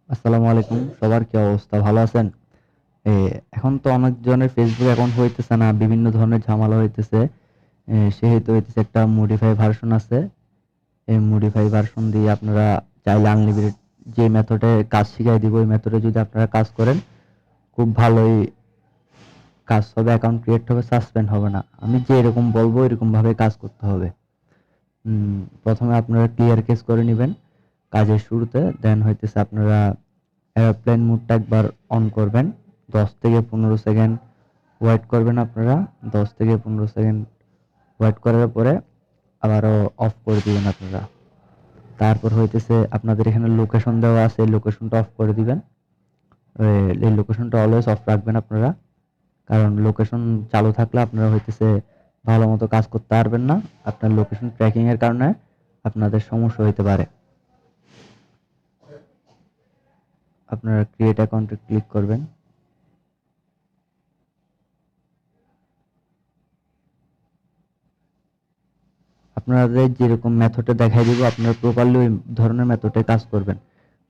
আসসালামু আলাইকুম। সবার কি অবস্থা? ভালো আছেন? এ এখন তো অনেকজনের ফেসবুক অ্যাকাউন্ট হইতেছে না। বিভিন্ন ধরনের ঝামেলা হইতেছে। সেহেতু হইতেছে একটা মডিফাই ভার্সন আছে। এই মডিফাই ভার্সন দিয়ে আপনারা চাইলে আনলিমিটেড যে মেথডে কাজ শিখাই দিব, ওই মেথডে যদি আপনারা কাজ করেন, খুব ভালোই কাজ হবে। অ্যাকাউন্ট ক্রিয়েট হবে, সাসপেন্ড হবে না। আমি যে এরকম বলবো এরকম ভাবে কাজ করতে হবে। প্রথমে আপনারা ক্লিয়ার কেস করে নিবেন কাজের শুরুতে। দেন হইতেছে আপনারা এয়ারপ্লেন মোডটা একবার অন করবেন। 10 থেকে 15 সেকেন্ড ওয়েট করবেন আপনারা। 10 থেকে 15 সেকেন্ড ওয়েট করার পরে আবারও অফ করে দিবেন আপনারা। তারপর হইতেছে আপনাদের এখানে লোকেশন দেওয়া আছে, এই লোকেশনটা অফ করে দিবেন। এই লোকেশনটা অলওয়েজ অফ রাখবেন আপনারা। কারণ লোকেশন চালু থাকলে আপনারা হইতেছে ভালো মতো কাজ করতে পারবেন না। আপনার লোকেশন ট্র্যাকিং এর কারণে আপনাদের সমস্যা হইতে পারে। আপনারা ক্রিয়েট অ্যাকাউন্টে ক্লিক করবেন। আপনাদের যেরকম মেথডে দেখাই দিব আপনারা প্রপারলি ওই ধরনের মেথডে কাজ করবেন।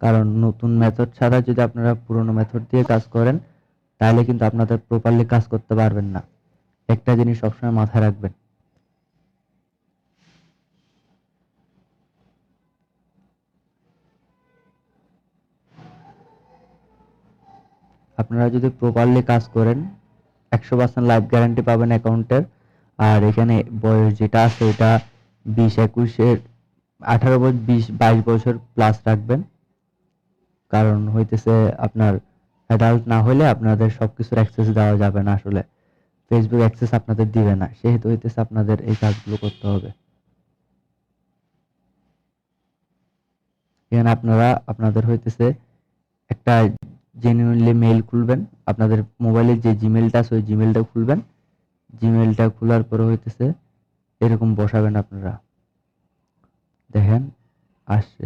কারণ নতুন মেথড ছাড়া যদি আপনারা পুরনো মেথড দিয়ে কাজ করেন তাহলে কিন্তু আপনাদের প্রপারলি কাজ করতে পারবেন না। একটা জিনিস সবসময় মাথায় রাখবেন। আপনারা যদি প্রপারলি কাজ করেন 100% লাইফ গ্যারান্টি পাবেন অ্যাকাউন্টের। আর এখানে বয়স যেটা আছে এটা 20-21 এর 18-20-22 বছর প্লাস রাখবেন। কারণ হইতেছে আপনার অ্যাডাল্ট না হলে আপনাদের সবকিছুর অ্যাক্সেস দেওয়া যাবে না। আসলে ফেসবুক অ্যাক্সেস আপনাদের দিবে না, সেহেতু হইতেছে আপনাদের এই কাজগুলো করতে হবে। এখানে আপনারা আপনাদের হইতেছে একটা জেনুইনলি মেইল খুলবেন। আপনাদের মোবাইলে যে জিমেলটা আছে ওই জিমেলটা খুলবেন। জিমেলটা খোলার পরে হইতেছে এরকম বসাবেন আপনারা। দেখেন আসছে।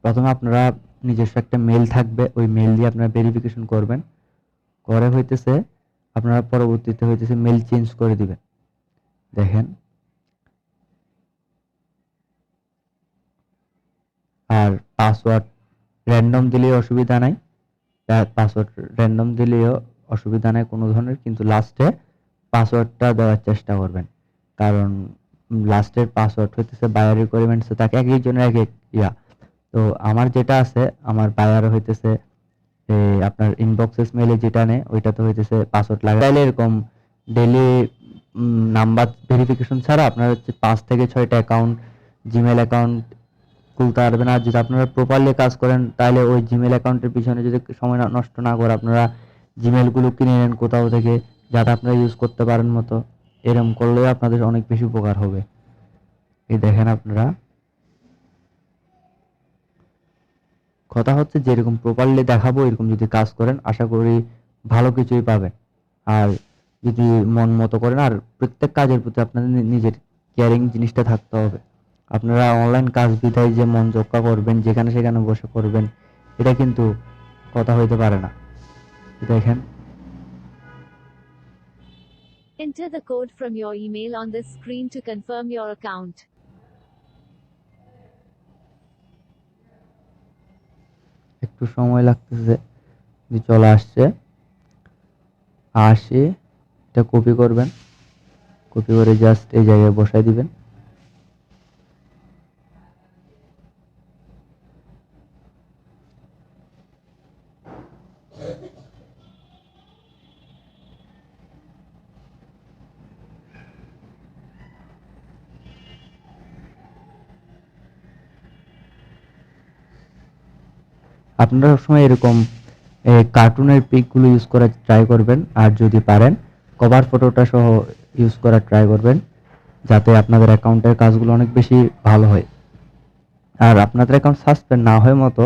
প্রথমে আপনারা নিজস্ব একটা মেইল থাকবে, ওই মেইল দিয়ে আপনারা ভেরিফিকেশন করবেন। করে হইতেছে আপনারা পরবর্তীতে হইতেছে মেইল চেঞ্জ করে দিবেন। দেখেন। আর পাসওয়ার্ড র্যান্ডম দিলেও অসুবিধা নাই। পাসওয়ার্ড র্যান্ডম দিলেও অসুবিধা নাই কোনো ধরনের, কিন্তু লাস্টে পাসওয়ার্ডটা দেওয়ার চেষ্টা করবেন। কারণ লাস্টের পাসওয়ার্ড হইতেছে বায়ার রিকোয়ারমেন্টসে থাকে, এক একজনের এক এক ইয়া। তো আমার যেটা আছে, আমার বায়ার হইতেছে আপনার ইনবক্সেস মেইলে যেটা নেয় ওইটাতে হইতেছে পাসওয়ার্ড লাগে। তাইলে এরকম ডেইলি নাম্বার ভেরিফিকেশন ছাড়া আপনার হচ্ছে 5 থেকে 6টা অ্যাকাউন্ট, জিমেল অ্যাকাউন্ট খুলতে পারবেন। আর যদি আপনারা প্রপারলি কাজ করেন তাহলে ওই জিমেল অ্যাকাউন্টের পিছনে যদি সময় নষ্ট না করে আপনারা জিমেলগুলো কিনে নেন কোথাও থেকে, যাতে আপনারা ইউজ করতে পারেন মতো। এরকম করলেও আপনাদের অনেক বেশি উপকার হবে। এই দেখেন আপনারা, কথা হচ্ছে যেরকম প্রপারলি দেখাবো এরকম যদি কাজ করেন আশা করি ভালো কিছুই পাবেন। আর যদি মন মতো করেন, আর প্রত্যেক কাজের প্রতি আপনাদের নিজের কেয়ারিং জিনিসটা থাকতে হবে। আপনারা অনলাইন কাজ বিধায় যে মন জক্কা করবেন যেখানে সেখানে বসে করবেন, এটা কিন্তু কথা হইতে পারে না। দেখেন Enter the code from your email on this screen to confirm your account. একটু সময় লাগতেছে, চলে আসছে। আসে এটা কপি করবেন, কপি করে জাস্ট এই জায়গায় বসাই দিবেন। আপনারা সবসময় এরকম কার্টুনের পিকগুলো ইউজ করার ট্রাই করবেন। আর যদি পারেন কভার ফটোটা সহ ইউজ করার ট্রাই করবেন, যাতে আপনাদের অ্যাকাউন্টের কাজগুলো অনেক বেশি ভালো হয়। আর আপনাদের অ্যাকাউন্ট সাসপেন্ড না হয় মতো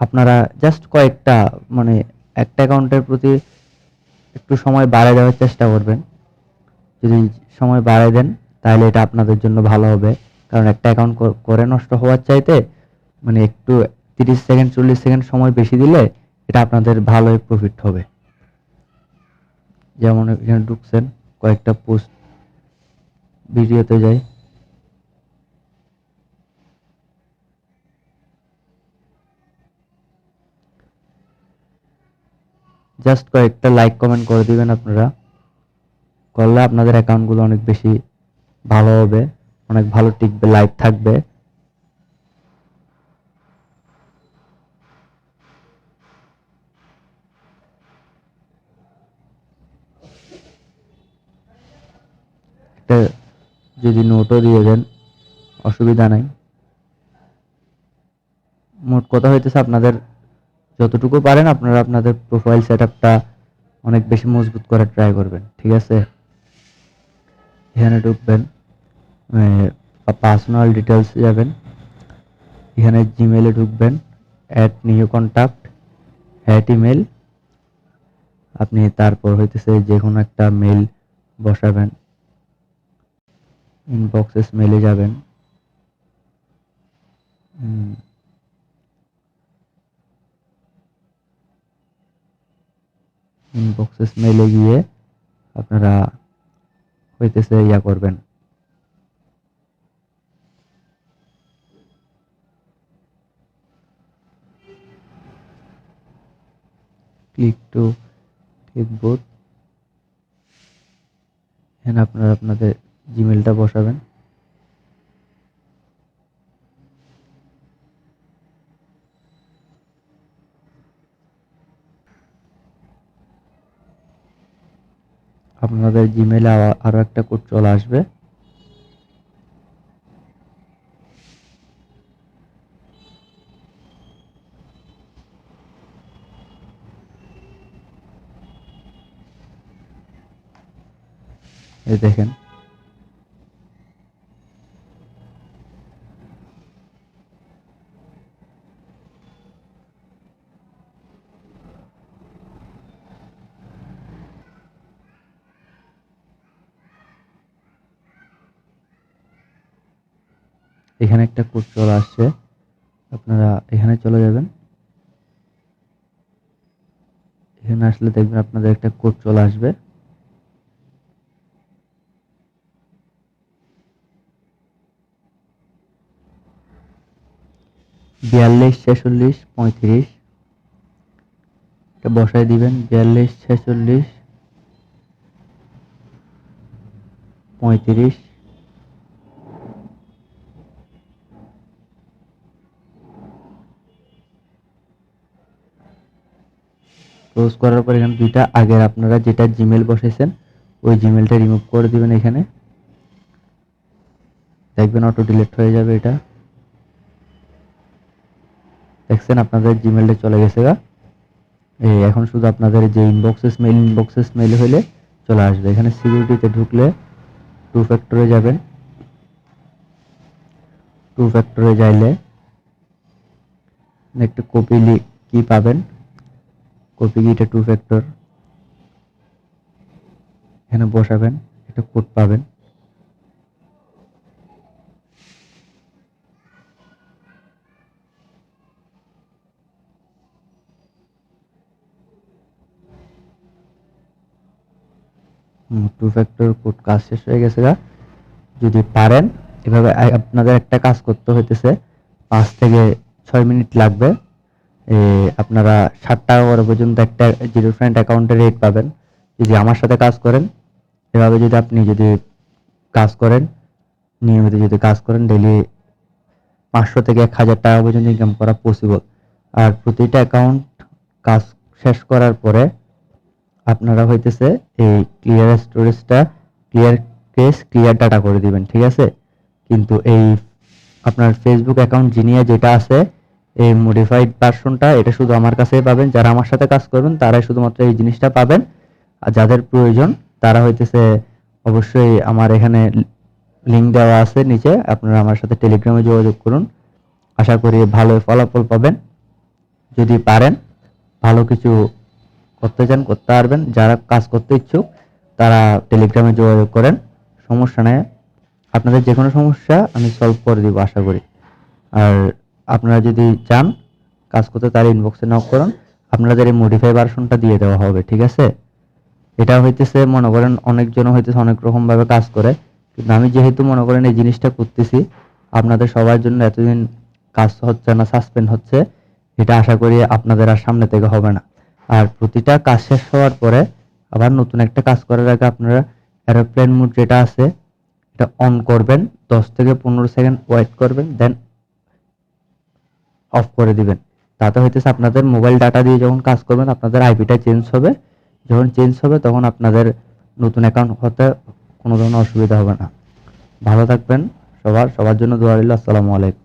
আপনারা জাস্ট কয়েকটা মানে একটা অ্যাকাউন্টের প্রতি একটু সময় বাড়ায় দেওয়ার চেষ্টা করবেন। যদি সময় বাড়ায় দেন তাহলে এটা আপনাদের জন্য ভালো হবে। কারণ একটা অ্যাকাউন্ট করে নষ্ট হওয়ার চাইতে মানে একটু 30 সেকেন্ড 40 সেকেন্ড সময় বেশি দিলে এটা আপনাদের ভালোই প্রফিট হবে। যেমন এখানে ঢুকছেন, কয়েকটা পোস্ট ভিডিওতে যাই। জাস্ট কয়েকটা লাইক কমেন্ট করে দিবেন আপনারা, করলে আপনাদের অ্যাকাউন্টগুলো অনেক বেশি ভালো হবে, অনেক ভালো টিকবে, লাইভ থাকবে। একটা যদি নোটও দিয়ে দেন অসুবিধা নাই। মোট কথা হইতেছে আপনাদের যতটুকু পারেন আপনারা আপনাদের প্রোফাইল সেটআপটা অনেক বেশি মজবুত করার ট্রাই করবেন, ঠিক আছে? এখানে ঢুকবেন, পার্সোনাল ডিটেলস যাবেন, এখানে জিমেলে ঢুকবেন, add new contact, add email. আপনি তারপর হইতেছে যে কোনো একটা মেল বসাবেন, ইনবক্সেস মেলে যাবেন, ইনবক্সেস মেলে গিয়ে আপনারা হইতেছে ইয়া করবেন, ক্লিক টু ক্লিকবোর্ড। এখানে আপনারা আপনাদের জিমেলটা বসাবেন, আপনাদের জিমেলে আরো একটা কোড চলে আসবে। এই দেখেন, এখানে একটা কোড চলে আসছে, আপনারা এখানে চলে যাবেন। এখানে আসলে দেখবেন আপনাদের একটা কোড চলে আসবে, 42 46 35। এটা বসায় দিবেন, 42 46 35। ক্লোজ করার পর এখানে দুইটা আগের আপনারা যেটা জিমেল বসাইছেন ওই জিমেলটা রিমুভ করে দিবেন। এখানে দেখবেন অটো ডিলিট হয়ে যাবে। এটা দেখছেন আপনাদের জিমেলটা চলে গেছে গা। এখন শুধু আপনাদের যে ইনবক্সেস মেল হলে চলে আসবে। এখানে সিকিউরিটিতে ঢুকলে টু ফ্যাক্টরে যাবেন, টু ফ্যাক্টরে যাইলে একটা কপি কি পাবেন, কপি কিটা টু ফ্যাক্টর এখানে বসাবেন, একটা কোড পাবেন। টু ফ্যাক্টর কোড কাজ শেষ হয়ে গেছে গা। যদি পারেন এভাবে আপনাদের একটা কাজ করতে হইতেছে 5 থেকে 6 মিনিট লাগবে। আপনারা 60 টাকা করে পর্যন্ত একটা জিরো ফ্রেন্ড অ্যাকাউন্টের রেট পাবেন যদি আমার সাথে কাজ করেন। এভাবে যদি আপনি কাজ করেন, নিয়মিত যদি কাজ করেন, ডেইলি 500 থেকে 1000 টাকা পর্যন্ত ইনকাম করা পসিবল। আর প্রতিটা অ্যাকাউন্ট কাজ শেষ করার পরে আপনারা হইতেছে এই ক্লিয়ার স্টোরেজটা ক্লিয়ার কেস ক্লিয়ার ডাটা করে দিবেন, ঠিক আছে? কিন্তু এই আপনার ফেসবুক অ্যাকাউন্ট জিনিয়া যেটা আছে এই মডিফাইড ভার্সনটা এটা শুধু আমার কাছেই পাবেন। যারা আমার সাথে কাজ করবেন তারাই শুধুমাত্র এই জিনিসটা পাবেন। আর যাদের প্রয়োজন তারা হইতেছে অবশ্যই আমার এখানে লিঙ্ক দেওয়া আছে নিচে, আপনারা আমার সাথে টেলিগ্রামে যোগাযোগ করুন। আশা করি ভালো ফলাফল পাবেন। যদি পারেন ভালো কিছু করতে চান করতে পারবেন। যারা কাজ করতে ইচ্ছুক তারা টেলিগ্রামে যোগাযোগ করেন, সমস্যা নেই। আপনাদের যে কোনো সমস্যা আমি সলভ করে দিব আশা করি। আর আপনারা যদি চান কাজ করতে তার ইনবক্সে নক করুন, আপনাদের এই মডিফাই ভার্সনটা দিয়ে দেওয়া হবে, ঠিক আছে? এটা হইতেছে মনে করেন অনেকজন হইতেছে অনেক রকম ভাবে কাজ করে, কিন্তু আমি যেহেতু মনে করেন এই জিনিসটা করতেছি আপনাদের সবার জন্য, এতদিন কাজ হচ্ছে না সাসপেন্ড হচ্ছে, এটা আশা করি আপনাদের আর সামনে থেকে হবে না। আর প্রতিটা কাজ শেষ হওয়ার পরে আবার নতুন একটা কাজ করার আগে আপনারা এরোপ্লেন মোড যেটা আছে এটা অন করবেন, 10 থেকে 15 সেকেন্ড ওয়েট করবেন, দেন অফ করে দিবেন। তাতে হইতেছে আপনাদের মোবাইল ডাটা দিয়ে যখন কাজ করবেন আপনাদের আইপিটা চেঞ্জ হবে, যখন চেঞ্জ হবে তখন আপনাদের নতুন অ্যাকাউন্ট হতে কোনো ধরনের অসুবিধা হবে না। ভালো থাকবেন, সবার জন্য দোয়া রইল। আসসালামু আলাইকুম।